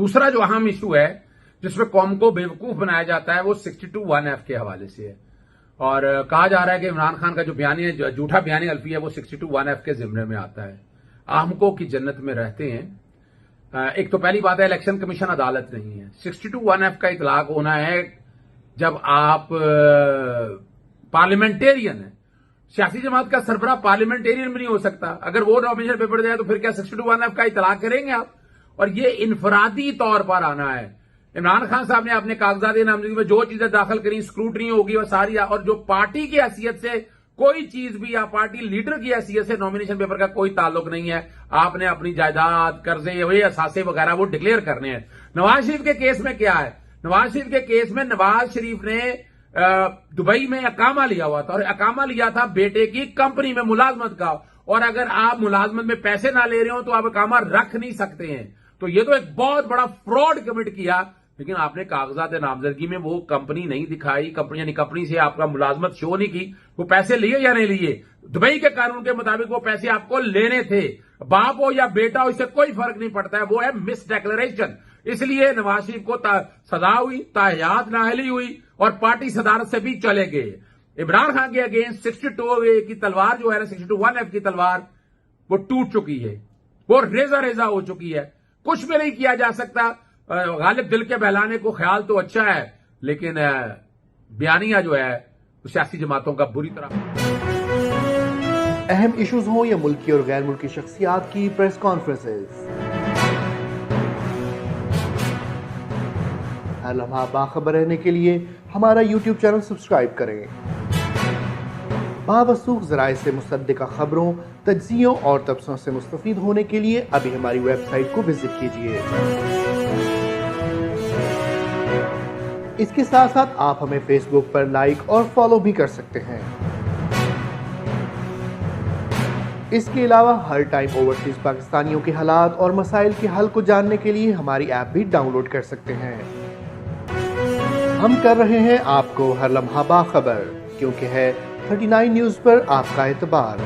दूसरा जो अहम इशू है जिसमें कौम को बेवकूफ बनाया जाता है वो 62(1)F के हवाले से है। और कहा जा रहा है कि इमरान खान का जो बयानी है, झूठा बयानी अल्फी है, वो 62(1)F के जिम्मे में आता है। आहमकों की जन्नत में रहते हैं। एक तो पहली बात है, इलेक्शन कमीशन अदालत नहीं है। 62(1)F का इतलाक होना है जब आप पार्लियामेंटेरियन है। सियासी जमात का सरबराह पार्लियामेंटेरियन भी नहीं हो सकता। अगर वो नॉमिनेशन पेपर जाए तो फिर क्या 62(1)F का इतलाक करेंगे आप? और ये इनफरादी तौर पर आना है। इमरान खान साहब ने अपने कागजात नामजदगी में जो चीजें दाखिल करी, स्क्रूटनी होगी और सारी, और जो पार्टी की हैसियत से कोई चीज भी या पार्टी लीडर की हैसियत से नॉमिनेशन पेपर का कोई ताल्लुक नहीं है। आपने अपनी जायदाद, कर्जे, वही असासे वगैरह वो डिक्लेयर करने हैं। नवाज शरीफ के केस में क्या है? नवाज शरीफ के केस में नवाज शरीफ ने दुबई में अकामा लिया हुआ था, और अकामा लिया था बेटे की कंपनी में मुलाजमत का। और अगर आप मुलाजमत में पैसे ना ले रहे हो तो आप अकामा रख नहीं सकते हैं। तो ये तो एक बहुत बड़ा फ्रॉड कमिट किया। लेकिन आपने कागजात नामजदगी में वो कंपनी नहीं दिखाई, कंपनी से आपका मुलाजमत शो नहीं की। वो पैसे लिए या नहीं लिए? दुबई के कानून के मुताबिक वो पैसे आपको लेने थे। बाप हो या बेटा हो, इससे कोई फर्क नहीं पड़ता है। वो है मिस डिक्लेरेशन। इसलिए नवाज शरीफ को सजा हुई, ताहयात नाअहली हुई और पार्टी सदारत से भी चले गए। इमरान खान के अगेंस्ट 62 की तलवार जो है ना, 62(1)F की तलवार, वो टूट चुकी है। वो रेजा रेजा हो चुकी है। कुछ भी नहीं किया जा सकता। गालिब दिल के बहलाने को ख्याल तो अच्छा है, लेकिन बयानिया जो है सियासी जमातों का बुरी तरह। अहम इश्यूज हो या मुल्की और गैर मुल्की शख्सियात की प्रेस कॉन्फ्रेंसेस, हर लम्हा बाखबर रहने के लिए हमारा YouTube चैनल सब्सक्राइब करें। बावसूख ज़राए से मुसद्दिक़ा खबरों, तज्ज़ियों और तबसरों से मुस्तफ़ीद होने के लिए अभी हमारी वेबसाइट को विजिट कीजिए। इसके साथ साथ आप हमें फेसबुक पर लाइक और फॉलो भी कर सकते हैं। इसके अलावा हर टाइम ओवरसीज पाकिस्तानियों के हालात और मसाइल के हल को जानने के लिए हमारी ऐप भी डाउनलोड कर सकते हैं। हम कर रहे हैं आपको हर लम्हा बाखबर, क्योंकि है 39 न्यूज़ पर आपका एतबार।